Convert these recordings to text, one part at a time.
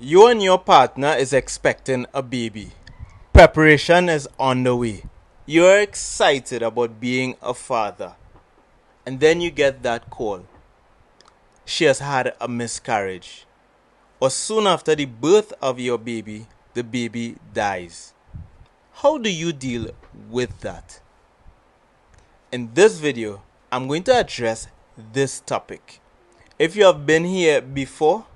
You and your partner is expecting a baby. Preparation is on the way. You're excited about being a father. And then you get that call. She has had a miscarriage. Or soon after the birth of your baby, the baby dies. How do you deal with that? In this video, I'm going to address this topic. If you have been here before,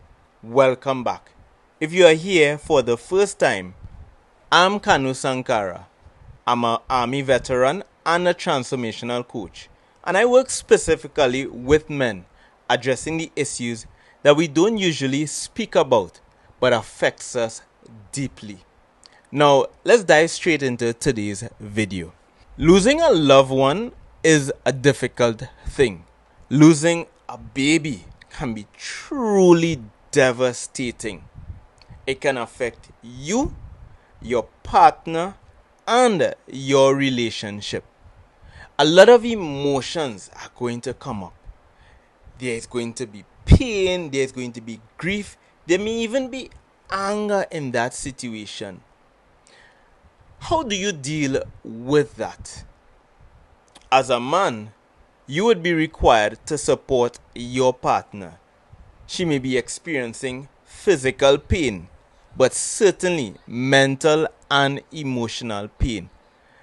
welcome back. If you are here for the first time, I'm Kanu Sankara. I'm an Army veteran and a transformational coach, and I work specifically with men addressing the issues that we don't usually speak about but affects us deeply. Now, let's dive straight into today's video. Losing a loved one is a difficult thing. Losing a baby can be truly devastating. It can affect you, your partner, and your relationship. A lot of emotions are going to come up. There's going to be pain, there's going to be grief, there may even be anger in that situation. How do you deal with that? As a man, you would be required to support your partner. She may be experiencing physical pain, but certainly mental and emotional pain,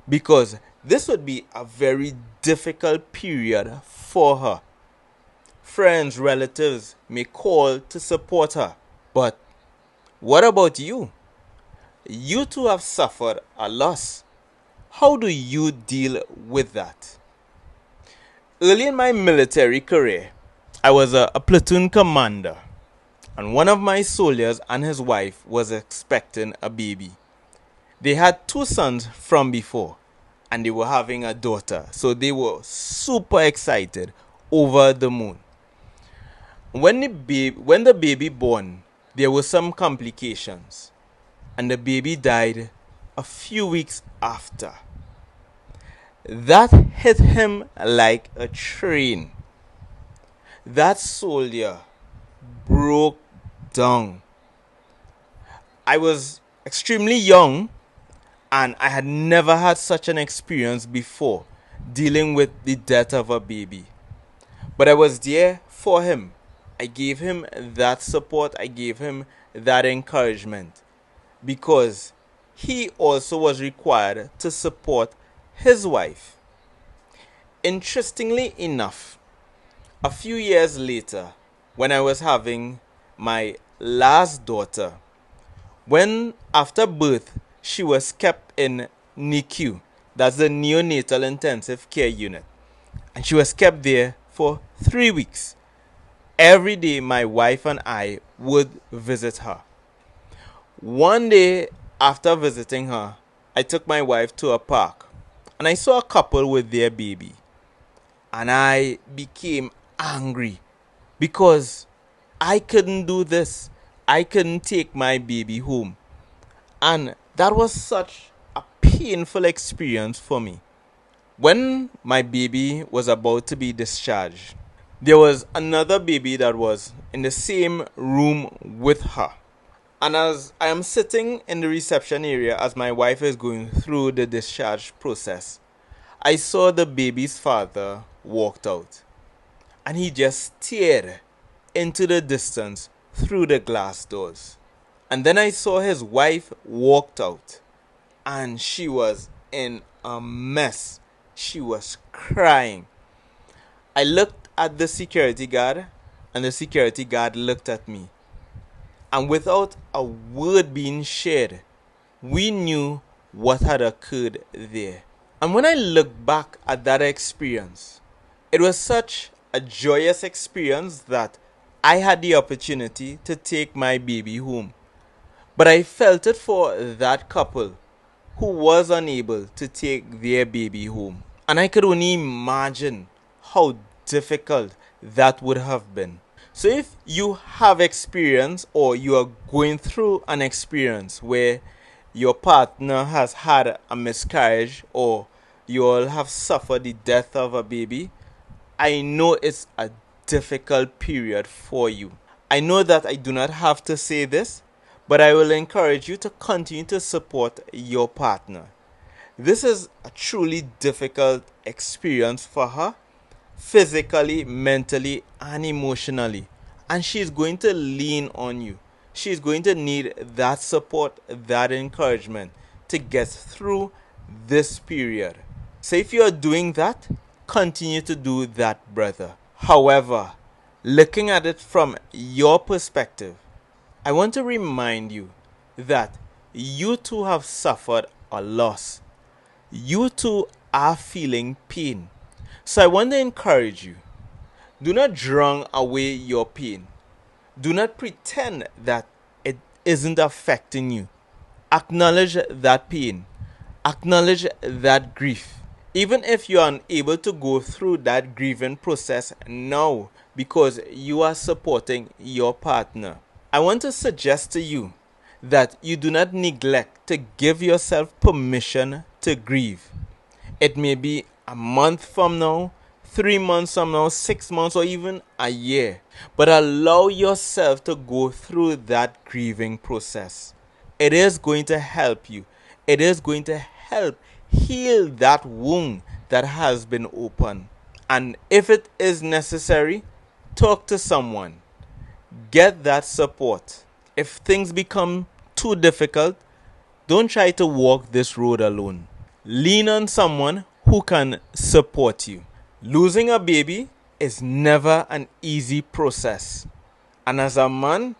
because this would be a very difficult period for her. Friends, relatives may call to support her, but what about you? You too have suffered a loss. How do you deal with that? Early in my military career, I was a platoon commander, and one of my soldiers and his wife was expecting a baby. They had two sons from before, and they were having a daughter, so they were super excited, over the moon. When the baby born, there were some complications, and the baby died a few weeks after. That hit him like a train. That soldier broke down. I was extremely young, and I had never had such an experience before dealing with the death of a baby. But I was there for him. I gave him that support. I gave him that encouragement, because he also was required to support his wife. Interestingly enough, a few years later, when I was having my last daughter, when after birth she was kept in NICU, that's the neonatal intensive care unit, and she was kept there for 3 weeks. Every day my wife and I would visit her. One day after visiting her, I took my wife to a park, and I saw a couple with their baby, and I became angry because I couldn't do this. I couldn't take my baby home, and that was such a painful experience for me. When my baby was about to be discharged, there was another baby that was in the same room with her. And as I am sitting in the reception area as my wife is going through the discharge process, I saw the baby's father walked out. And he just stared into the distance through the glass doors. And then I saw his wife walked out. And she was in a mess. She was crying. I looked at the security guard, and the security guard looked at me. And without a word being shared, we knew what had occurred there. And when I look back at that experience, it was such a joyous experience that I had the opportunity to take my baby home. But I felt it for that couple who was unable to take their baby home. And I could only imagine how difficult that would have been. So if you have experience, or you are going through an experience where your partner has had a miscarriage, or you all have suffered the death of a baby, I know it's a difficult period for you. I know that I do not have to say this, But I will encourage you to continue to support your partner. This is a truly difficult experience for her, physically, mentally, and emotionally. And she's going to lean on you. She's going to need that support, that encouragement to get through this period. So if you're doing that, continue to do that, brother. However, looking at it from your perspective, I want to remind you that you too have suffered a loss. You too are feeling pain. So I want to encourage you. Do not drown away your pain. Do not pretend that it isn't affecting you. Acknowledge that pain. Acknowledge that grief. Even if you are unable to go through that grieving process now because you are supporting your partner, I want to suggest to you that you do not neglect to give yourself permission to grieve. It may be a month from now, 3 months from now, 6 months, or even a year. But allow yourself to go through that grieving process. It is going to help you. It is going to help heal that wound that has been opened. And if it is necessary, talk to someone. Get that support. If things become too difficult, don't try to walk this road alone. Lean on someone who can support you. Losing a baby is never an easy process. And as a man,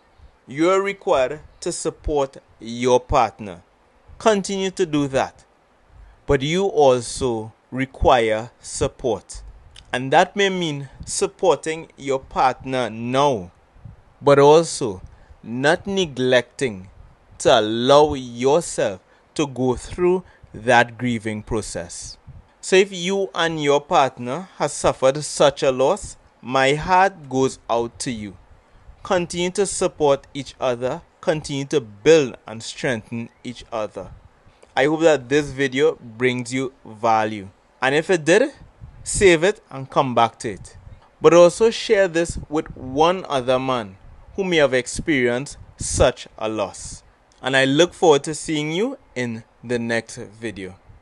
you are required to support your partner. Continue to do that. But you also require support. And that may mean supporting your partner now, but also not neglecting to allow yourself to go through that grieving process. So if you and your partner have suffered such a loss, my heart goes out to you. Continue to support each other. Continue to build and strengthen each other. I hope that this video brings you value. And if it did, save it and come back to it. But also share this with one other man who may have experienced such a loss. And I look forward to seeing you in the next video.